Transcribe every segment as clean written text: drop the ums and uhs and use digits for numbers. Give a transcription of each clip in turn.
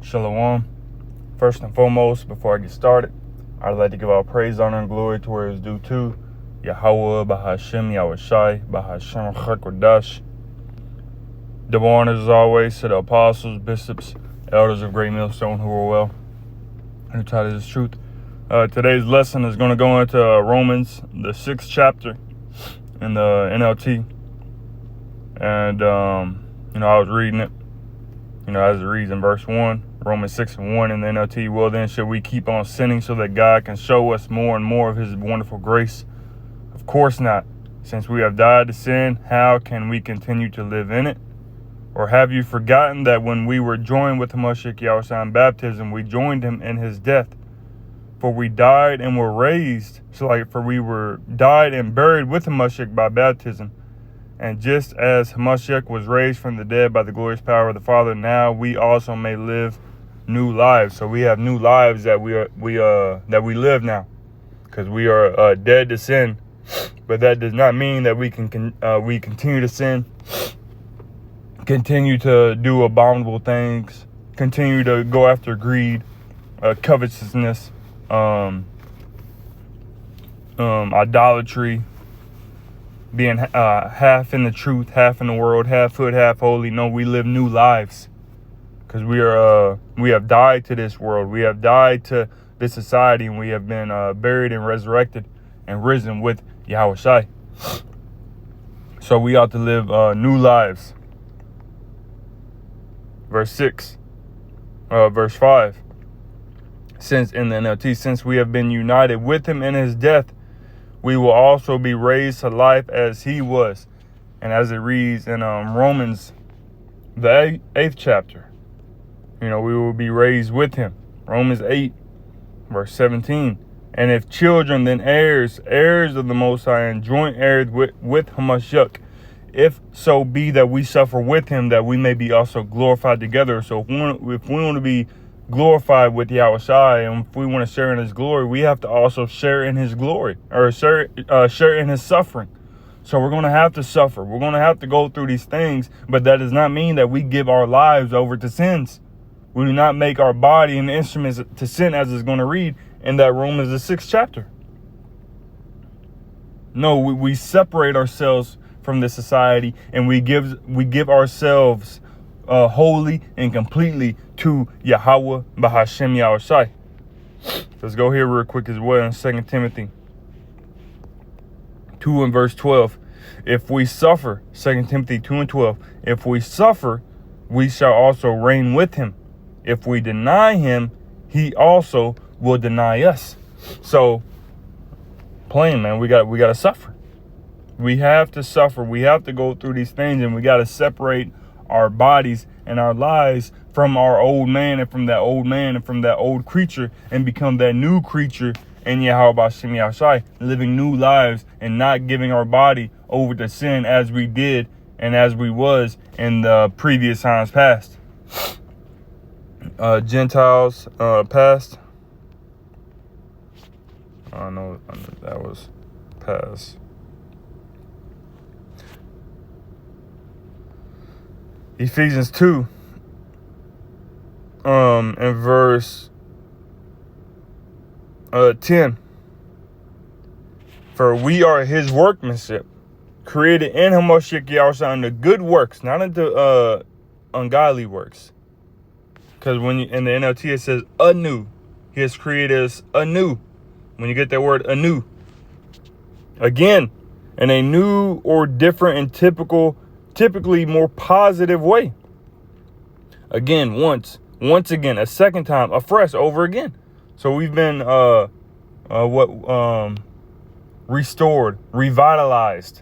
Shalom. First and foremost, before I get started, I'd like to give all praise, honor, and glory to where it's due to Yahweh, Bahashem, Yahushai, Bahashem, Chakodash. Double honors as always to the apostles, bishops, elders of Great Millstone who are well and who taught us truth. Today's lesson is going to go into Romans, the 6th chapter in the NLT. And, I was reading it, as it reads in verse 1, Romans 6:1 in the NLT. Well, then, should we keep on sinning so that God can show us more and more of his wonderful grace? Of course not. Since we have died to sin, how can we continue to live in it? Or have you forgotten that when we were joined with Hamashiach Yahushua in baptism, we joined him in his death? For we died and were raised, we were died and buried with Hamashiach by baptism. And just as Hamashiach was raised from the dead by the glorious power of the Father, now we also may live new lives. So we have new lives that we live now, because we are dead to sin. But that does not mean that we continue to sin, continue to do abominable things, continue to go after greed, covetousness, idolatry, being half in the truth, half in the world, half hood, half holy. No, we live new lives, because we have died to this world. We have died to this society, and we have been buried and resurrected and risen with Yahushai. So we ought to live new lives. Verse 5. Since in the NLT, since we have been united with him in his death, we will also be raised to life as he was. And as it reads in Romans, the 8th chapter, we will be raised with him. Romans 8, verse 17. And if children, then heirs of the Most High, and joint heirs with Hamashiach, if so be that we suffer with him, that we may be also glorified together. So if we want to be glorified with Yahushai, and if we want to share in his glory, we have to also share in his glory, or share in his suffering. So we're going to have to suffer. We're going to have to go through these things, but that does not mean that we give our lives over to sins. We do not make our body an instrument to sin, as it's going to read in that Romans the 6th chapter. No, we separate ourselves from this society, and we give ourselves wholly and completely to Yahweh Bahashem Yahushai. Let's go here real quick as well in 2 Timothy 2 and verse 12. If we suffer, 2 Timothy 2 and 12, if we suffer, we shall also reign with him. If we deny him, he also will deny us. So, plain, man, we got to suffer. We have to suffer. We have to go through these things, and we got to separate our bodies and our lives from our old man, and from that old man, and from that old creature, and become that new creature in Yahweh Bashem Yahushai, living new lives and not giving our body over to sin as we did and as we was in the previous times past. Gentiles past. I know that was past. Ephesians 2, in verse 10. For we are his workmanship, created in Hamashiach Yahushua unto good works, not into ungodly works. Because when in the NLT it says anew, he has created us anew. When you get that word anew, again, in a new or different and typically more positive way. Again, once again, a second time, afresh, over again. So we've been restored, revitalized.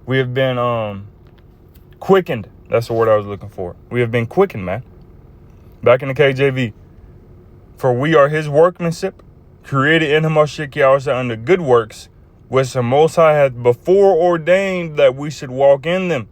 We have been quickened. That's the word I was looking for. We have been quickened, man. Back in the KJV. For we are his workmanship, created in Hamashiach Yahushua unto good works, which the Most High hath before ordained that we should walk in them.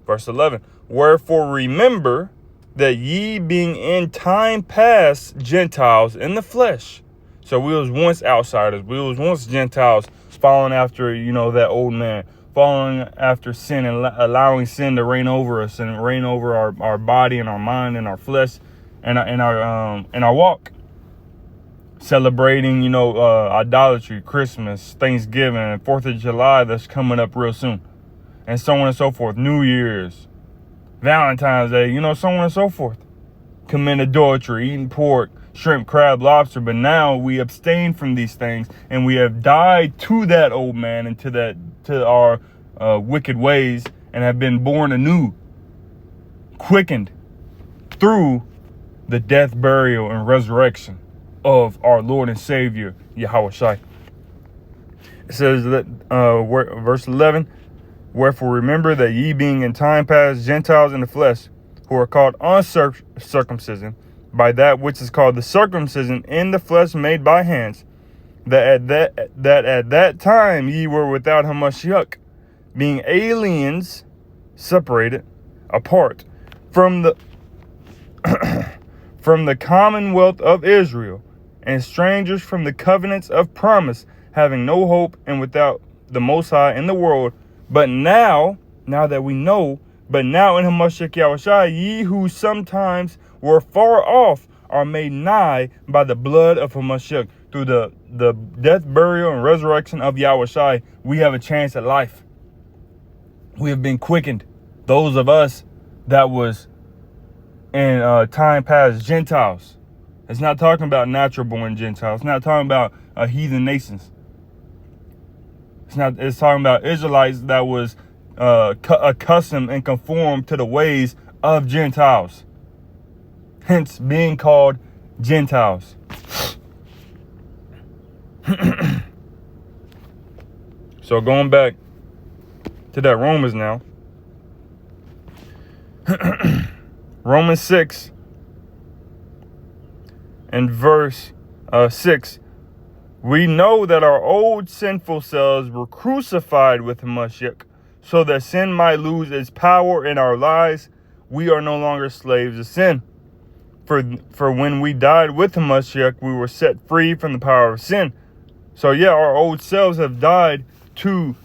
Verse 11. Wherefore remember that ye being in time past Gentiles in the flesh. So we was once outsiders. We was once Gentiles, following after, that old man, following after sin and allowing sin to reign over us and reign over our body and our mind and our flesh our walk, celebrating, idolatry, Christmas, Thanksgiving, and 4th of July that's coming up real soon, and so on and so forth. New Year's, Valentine's Day, so on and so forth. Commit adultery, eating pork, shrimp, crab, lobster. But now we abstain from these things, and we have died to that old man and to our wicked ways, and have been born anew, quickened through the death, burial, and resurrection of our Lord and Savior, Yahushua. It says that verse 11, wherefore remember that ye being in time past Gentiles in the flesh, who are called uncircumcision, by that which is called the circumcision in the flesh made by hands, that at that time ye were without Hamashiach, being aliens, separated, apart from the from the commonwealth of Israel, and strangers from the covenants of promise, having no hope and without the Most High in the world. But now that we know, but now in Hamashiach Yahushua, ye who sometimes were far off are made nigh by the blood of Hamashiach. Through the death, burial, and resurrection of Yahushua, we have a chance at life. We have been quickened. Those of us that was in time past Gentiles. It's not talking about natural born Gentiles. It's not talking about heathen nations. It's talking about Israelites that was accustomed and conformed to the ways of Gentiles. Hence being called Gentiles. So going back to that Romans now. Romans 6 and verse 6. We know that our old sinful selves were crucified with Hamashiach, so that sin might lose its power in our lives. We are no longer slaves of sin. For when we died with Hamashiach, we were set free from the power of sin. So yeah, our old selves have died to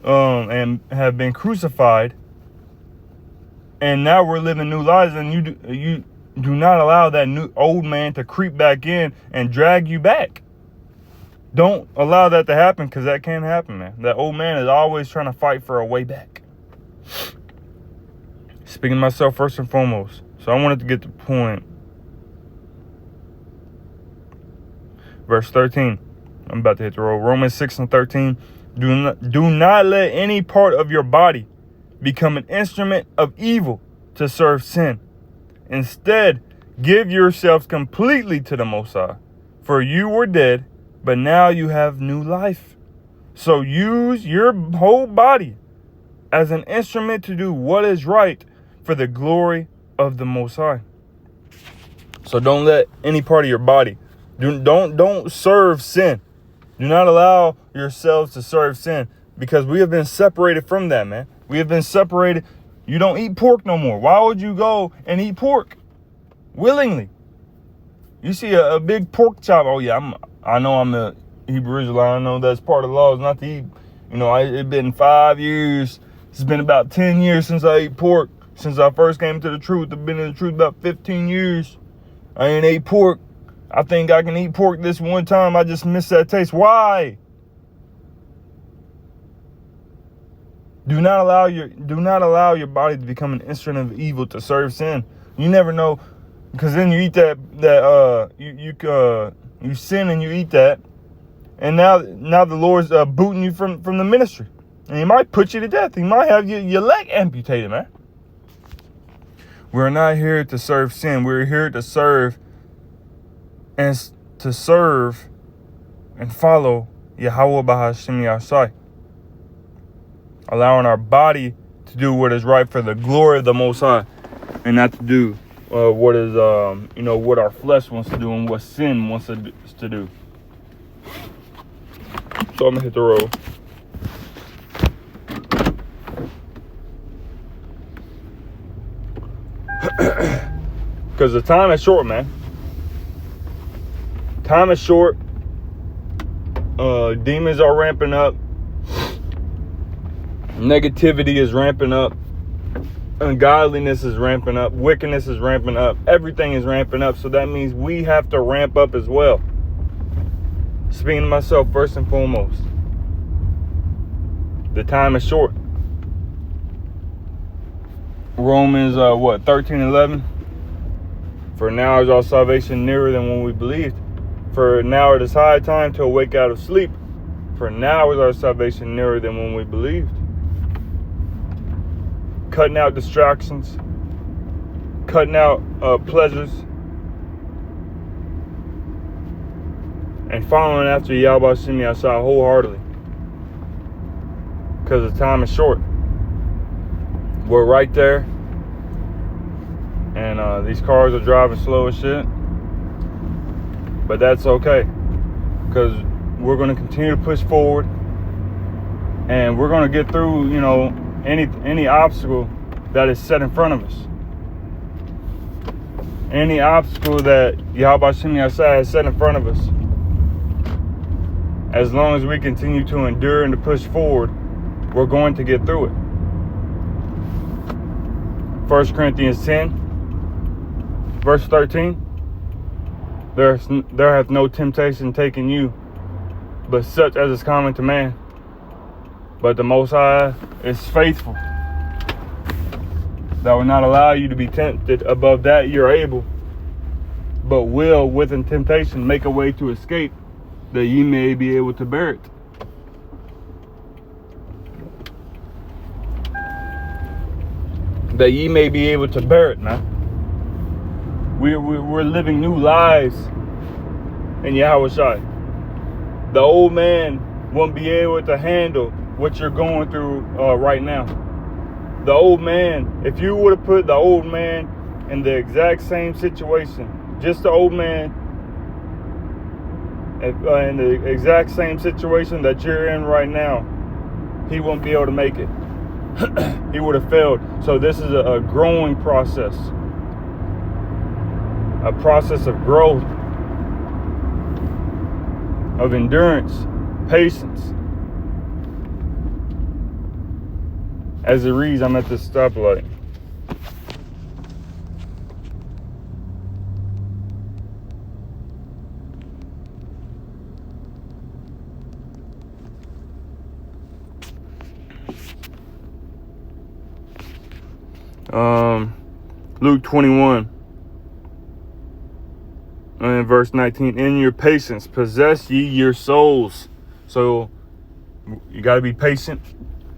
and have been crucified, and now we're living new lives. And you do not allow that new old man to creep back in and drag you back. Don't allow that to happen, because that can't happen, man. That old man is always trying to fight for a way back. Speaking to myself first and foremost. So I wanted to get the point. Verse 13. I'm about to hit the road. Romans 6 and 13. Do not let any part of your body become an instrument of evil to serve sin. Instead, give yourselves completely to the Most High. For you were dead, but now you have new life. So use your whole body as an instrument to do what is right for the glory of the Most High. So don't let any part of your body, don't serve sin. Do not allow yourselves to serve sin, because we have been separated from that, man. We have been separated. You don't eat pork no more. Why would you go and eat pork willingly? You see a big pork chop. Oh yeah, I know I'm a Hebrew Israelite. I know that's part of the law is not to eat. It's been 5 years. It's been about 10 years since I ate pork. Since I first came to the truth, I've been in the truth about 15 years. I ain't ate pork. I think I can eat pork this one time. I just miss that taste. Why? Do not allow your body to become an instrument of evil to serve sin. You never know, because then you eat you sin and you eat that, and now the Lord's booting you from the ministry, and He might put you to death. He might have your leg amputated, man. We're not here to serve sin. We're here to serve and follow Yahweh Bahashim Yahshai. Allowing our body to do what is right for the glory of the Most High, and not to do what is what our flesh wants to do and what sin wants us to do. So I'm gonna hit the road. Because the time is short, man. Time is short. Demons are ramping up. Negativity is ramping up. ungodliness is ramping up, wickedness is ramping up, everything is ramping up. So that means we have to ramp up as well. Speaking to myself first and foremost, the time is short. Romans 13:11. For now is our salvation nearer than when we believed. For now it is high time to awake out of sleep. For now is our salvation nearer than when we believed. Cutting out distractions, cutting out pleasures, and following after Yahweh Shem Yahshua wholeheartedly. Because the time is short. We're right there. And these cars are driving slow as shit. But that's okay. Because we're going to continue to push forward. And we're going to get through, any obstacle that is set in front of us. Any obstacle that Yahweh Shem Yahshua has set in front of us. As long as we continue to endure and to push forward, we're going to get through it. 1 Corinthians 10, verse 13. There hath no temptation taken you, but such as is common to man. But the Most High is faithful, that will not allow you to be tempted above that you're able, but will within temptation make a way to escape, that ye may be able to bear it. That ye may be able to bear it, man. We're living new lives in Yahweh Shai. The old man won't be able to handle what you're going through right now. The old man, if you would have put the old man in the exact same situation, just the old man in the exact same situation that you're in right now, he won't be able to make it. He would have failed. So this is a growing process. A process of growth, of endurance, patience. As it reads, I'm at this stoplight. Luke 21 and verse 19. In your patience possess ye your souls. So you got to be patient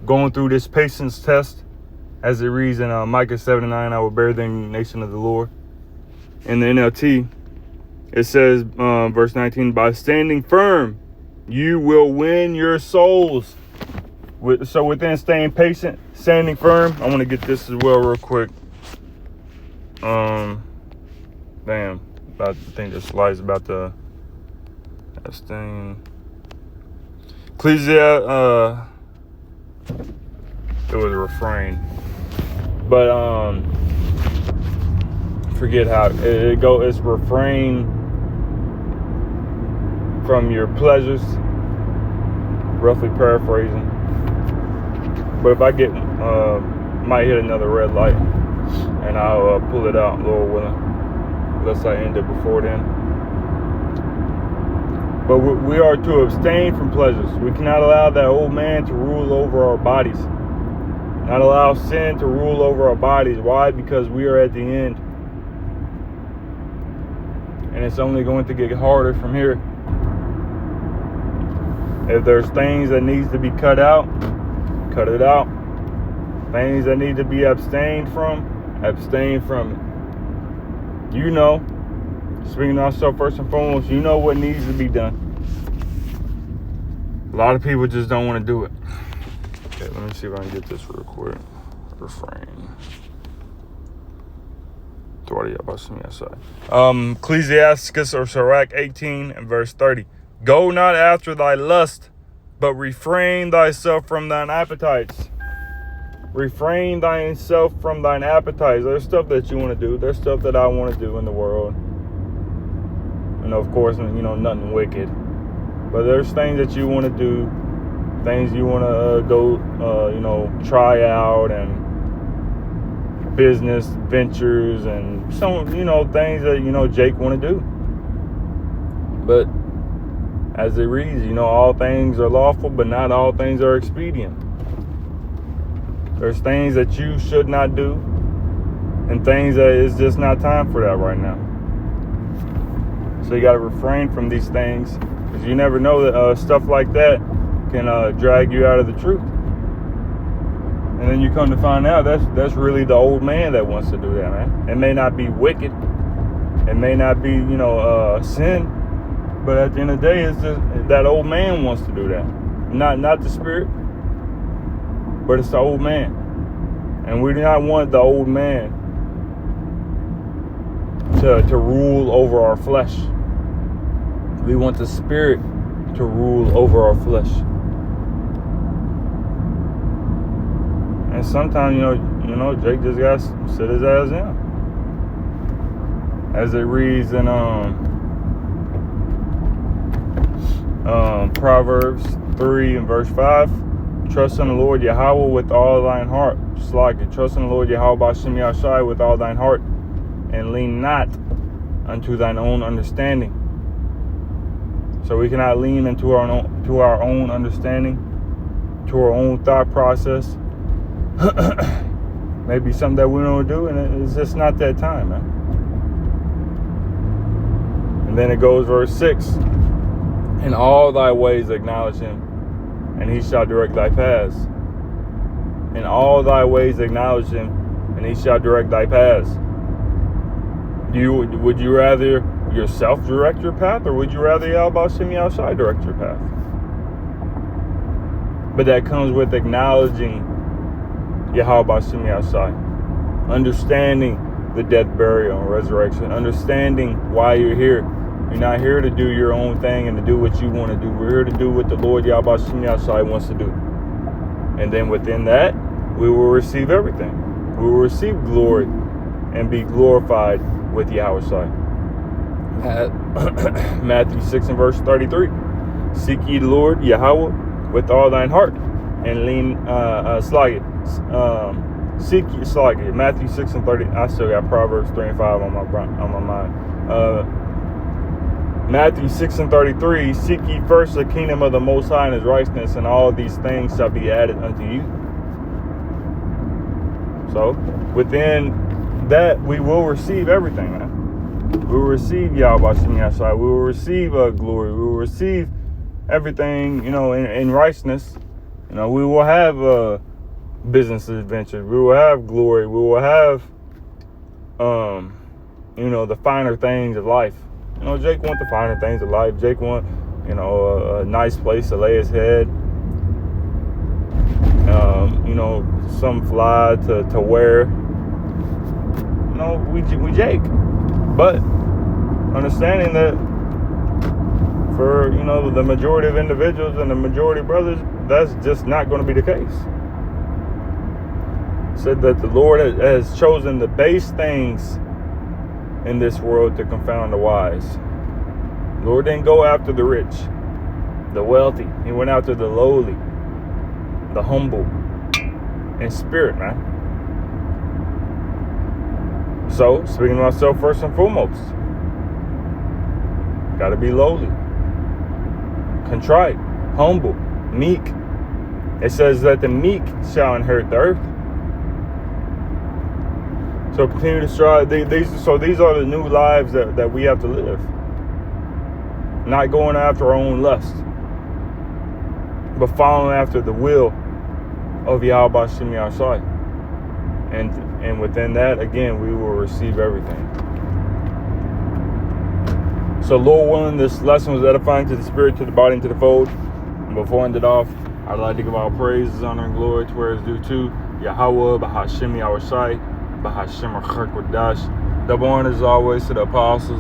going through this patience test, as it reads in Micah 7:9. I will bear the indignation of the Lord. In the NLT, it says, verse 19, by standing firm, you will win your souls. So within staying patient, standing firm, I want to get this as well real quick. Damn, I think this slide's about to abstain. Ecclesia, it was a refrain, but forget how it go. It's refrain from your pleasures, roughly paraphrasing. But if I get might hit another red light, and I'll pull it out, Lord willing, unless I end it before then. But we are to abstain from pleasures. We cannot allow that old man to rule over our bodies. Not allow sin to rule over our bodies. Why? Because we are at the end. And it's only going to get harder from here. If there's things that needs to be cut out, cut it out. Things that need to be abstained from, abstain from it. You know, speaking to myself first and foremost, you know what needs to be done. A lot of people just don't want to do it. Okay, let me see if I can get this real quick. Refrain. Ecclesiasticus or Sirach 18 and verse 30. Go not after thy lust, but refrain thyself from thine appetites. Refrain thyself from thine appetites. There's stuff that you want to do. There's stuff that I want to do in the world. And of course, nothing wicked. But there's things that you want to do. Things you want to go, try out. And business ventures and some, things that, Jake want to do. But as it reads, all things are lawful, but not all things are expedient. There's things that you should not do and things that it's just not time for that right now. So you got to refrain from these things, because you never know that stuff like that can drag you out of the truth. And then you come to find out that's really the old man that wants to do that, man. It may not be wicked. It may not be, sin. But at the end of the day, it's just that old man wants to do that. Not the spirit, but it's the old man. And we do not want the old man to rule over our flesh. We want the spirit to rule over our flesh. And sometimes, Jake just got to sit his ass down. As it reads in Proverbs 3 and verse 5, trust in the Lord Yahweh with all thine heart. Just like it. Trust in the Lord Yahweh B'Shem Yahshai with all thine heart, and lean not unto thine own understanding. So we cannot lean into our own understanding, to our own thought process. Maybe something that we don't do, and it's just not that time, man. And then it goes verse 6. In all thy ways acknowledge him, and he shall direct thy paths. In all thy ways acknowledge him, and he shall direct thy paths. Would you rather yourself direct your path, or would you rather Yahweh B'Shem Yahshai direct your path? But that comes with acknowledging Yahweh B'Shem Yahshai, understanding the death, burial, and resurrection, understanding why you're here. You're not here to do your own thing and to do what you want to do. We're here to do what the Lord Yahweh B'Shem Yahshai wants to do. And then within that, we will receive everything. We will receive glory and be glorified with Yahushai. Matthew 6 and verse 33. Seek ye the Lord Yahweh with all thine heart, and lean seek ye Matthew 6 and 30. I still got Proverbs 3 and 5 on my mind. Matthew 6 and 33, seek ye first the kingdom of the Most High and his righteousness, and all these things shall be added unto you. So, within that, we will receive everything, man. We will receive Yahweh B'Shem Yahshai. We will receive glory. We will receive everything, in righteousness. We will have business adventures. We will have glory. We will have, the finer things of life. Jake want the finer things of life. Jake want, a nice place to lay his head. Some fly to wear. We Jake. But understanding that for, the majority of individuals and the majority of brothers, that's just not going to be the case. It said that the Lord has chosen the base things in this world to confound the wise. The Lord didn't go after the rich, the wealthy. He went after the lowly, the humble in spirit, man. So, speaking to myself first and foremost, gotta be lowly, contrite, humble, meek. It says that the meek shall inherit the earth. So continue to strive. These are the new lives that we have to live. Not going after our own lust, but following after the will of Yahweh B'Shem Yahshai. And within that, again, we will receive everything. So Lord willing, this lesson was edifying to the spirit, to the body, and to the fold. And before I end it off, I'd like to give all praises, honor, and glory to where it's due to Yahweh B'Shem Yahshai, B'Shem Kodash. Double honor as always to the apostles,